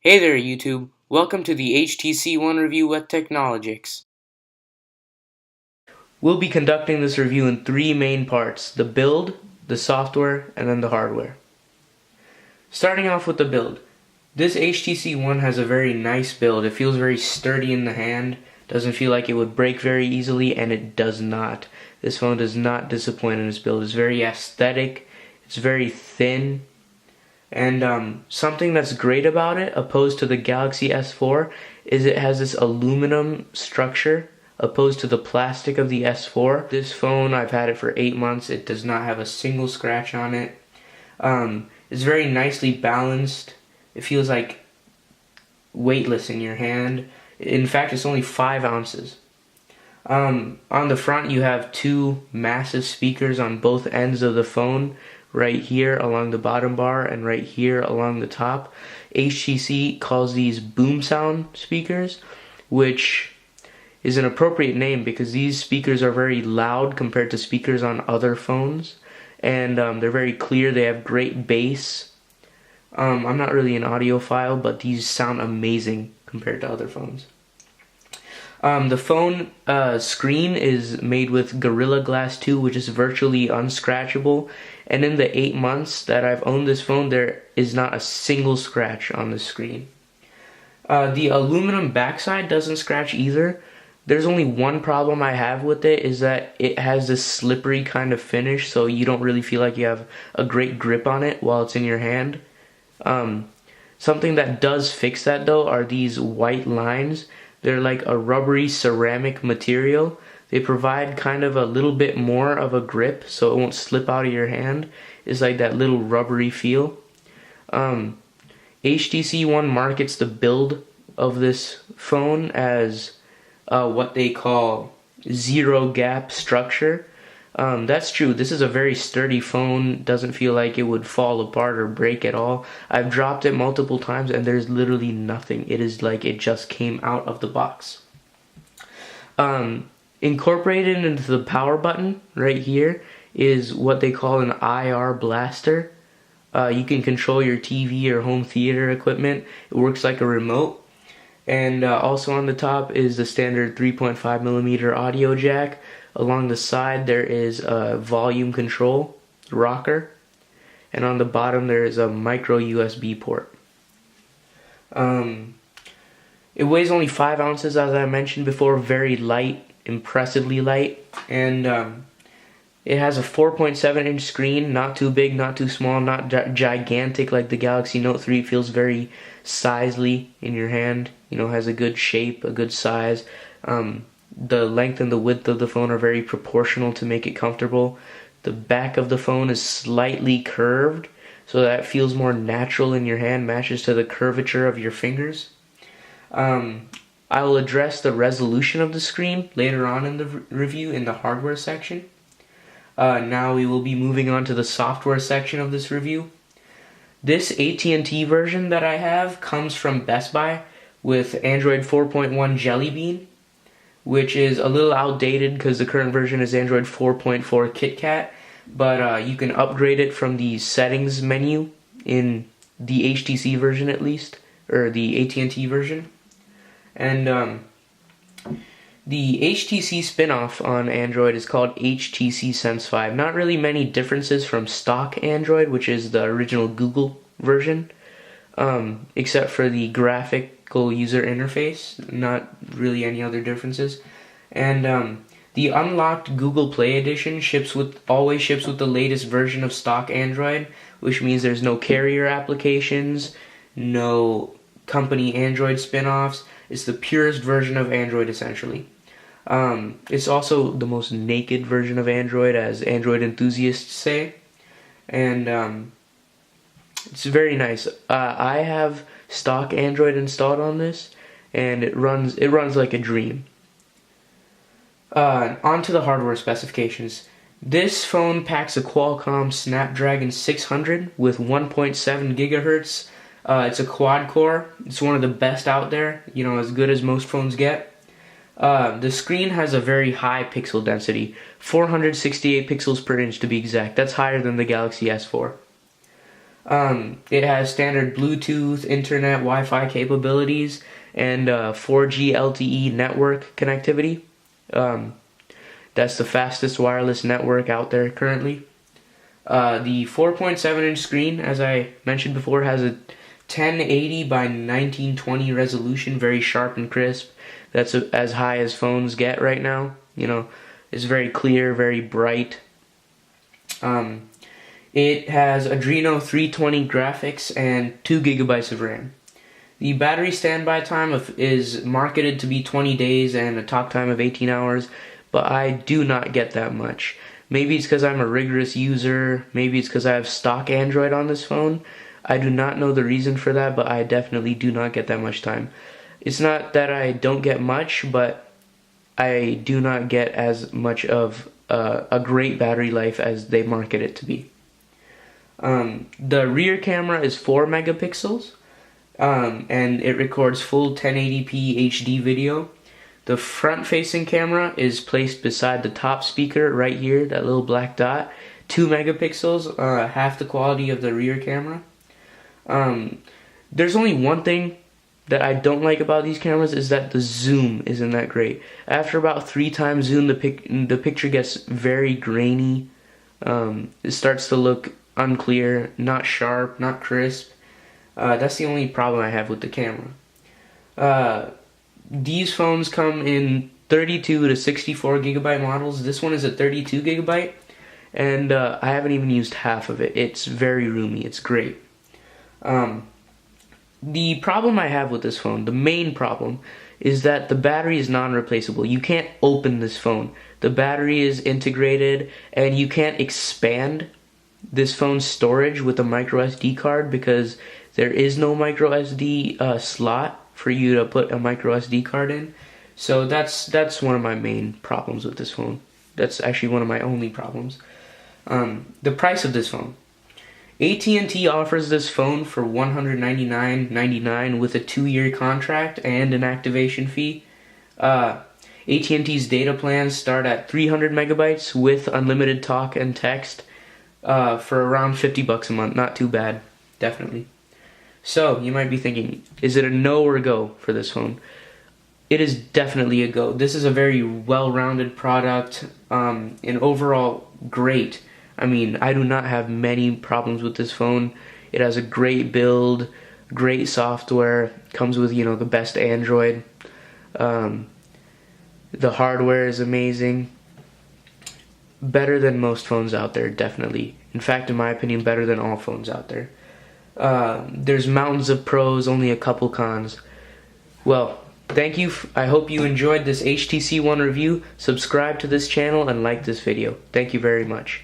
Hey there YouTube, welcome to the HTC One review with Techn010gix. We'll be conducting this review in three main parts: the build, the software, and then the hardware. Starting off with the build. This HTC One has a very nice build. It feels very sturdy in the hand, doesn't feel like it would break very easily, and it does not. This phone does not disappoint in its build. It's very aesthetic, it's very thin. And something that's great about it, opposed to the Galaxy S4, is it has this aluminum structure, opposed to the plastic of the S4. This phone, I've had it for 8 months. It does not have a single scratch on it. It's very nicely balanced. It feels like weightless in your hand. In fact, it's only 5 ounces. On the front, you have two massive speakers on both ends of the phone, right here along the bottom bar and right here along the top. HTC calls these boom sound speakers, which is an appropriate name because these speakers are very loud compared to speakers on other phones, and they're very clear. They have great bass. I'm not really an audiophile, but these sound amazing compared to other phones. The phone screen is made with Gorilla Glass 2, which is virtually unscratchable. And in the 8 months that I've owned this phone, there is not a single scratch on the screen. The aluminum backside doesn't scratch either. There's only one problem I have with it, is that it has this slippery kind of finish, so you don't really feel like you have a great grip on it while it's in your hand. Something that does fix that though are these white lines. They're like a rubbery ceramic material. They provide kind of a little bit more of a grip so it won't slip out of your hand. It's like that little rubbery feel. HTC One markets the build of this phone as what they call zero gap structure. That's true. This is a very sturdy phone. Doesn't feel like it would fall apart or break at all. I've dropped it multiple times and there's literally nothing. It is like it just came out of the box. Incorporated into the power button right here is what they call an IR blaster. You can control your TV or home theater equipment. It works like a remote. And also on the top is the standard 3.5mm audio jack. Along the side there is a volume control rocker, and on the bottom there is a micro USB port. It weighs only 5 ounces, as I mentioned before, very light, impressively light, and it has a 4.7-inch screen, not too big, not too small, not gigantic like the Galaxy Note 3. It feels very sizely in your hand, has a good shape, a good size. The length and the width of the phone are very proportional to make it comfortable. The back of the phone is slightly curved, so that feels more natural in your hand, matches to the curvature of your fingers. I will address the resolution of the screen later on in the review in the hardware section. Now we will be moving on to the software section of this review. This AT&T version that I have comes from Best Buy with Android 4.1 Jelly Bean, which is a little outdated because the current version is Android 4.4 KitKat, but you can upgrade it from the settings menu in the HTC version at least, or the AT&T version. And the HTC spin-off on Android is called HTC Sense 5. Not really many differences from stock Android, which is the original Google version, except for the graphical user interface. Not really any other differences. And the unlocked Google Play edition always ships with the latest version of stock Android, which means there's no carrier applications, no company Android spin-offs. It's the purest version of Android, essentially. It's also the most naked version of Android, as Android enthusiasts say, and it's very nice. I have stock Android installed on this, and it runs like a dream. On to the hardware specifications. This phone packs a Qualcomm Snapdragon 600 with 1.7 gigahertz. It's a quad core. It's one of the best out there, as good as most phones get. The screen has a very high pixel density, 468 pixels per inch to be exact. That's higher than the Galaxy S4. It has standard Bluetooth, internet, Wi-Fi capabilities, and 4G LTE network connectivity. That's the fastest wireless network out there currently. The 4.7-inch screen, as I mentioned before, has a 1080 by 1920 resolution, very sharp and crisp. That's as high as phones get right now. You know, it's very clear, very bright. It has Adreno 320 graphics and 2 gigabytes of RAM. The battery standby time is marketed to be 20 days and a talk time of 18 hours, but I do not get that much. Maybe it's because I'm a rigorous user, maybe it's because I have stock Android on this phone. I do not know the reason for that, but I definitely do not get that much time. It's not that I don't get much, but I do not get as much of a great battery life as they market it to be. The rear camera is 4 megapixels, and it records full 1080p HD video. The front-facing camera is placed beside the top speaker right here, that little black dot. 2 megapixels, half the quality of the rear camera. There's only one thing that I don't like about these cameras, is that the zoom isn't that great. After about 3 times zoom, the picture gets very grainy. It starts to look unclear, not sharp, not crisp. That's the only problem I have with the camera. These phones come in 32 to 64 gigabyte models. This one is a 32 gigabyte, and I haven't even used half of it. It's very roomy. It's great. The problem I have with this phone, the main problem, is that the battery is non-replaceable. You can't open this phone. The battery is integrated, and you can't expand this phone's storage with a micro SD card because there is no micro SD slot for you to put a micro SD card in. So that's one of my main problems with this phone. That's actually one of my only problems. The price of this phone. AT&T offers this phone for $199.99 with a 2-year contract and an activation fee. AT&T's data plans start at 300 megabytes with unlimited talk and text for around $50 a month. Not too bad, definitely. So, you might be thinking, is it a no or a go for this phone? It is definitely a go. This is a very well-rounded product, and overall great. I mean, I do not have many problems with this phone. It has a great build, great software, comes with, the best Android. The hardware is amazing. Better than most phones out there, definitely. In fact, in my opinion, better than all phones out there. There's mountains of pros, only a couple cons. Well, thank you. I hope you enjoyed this HTC One review. Subscribe to this channel and like this video. Thank you very much.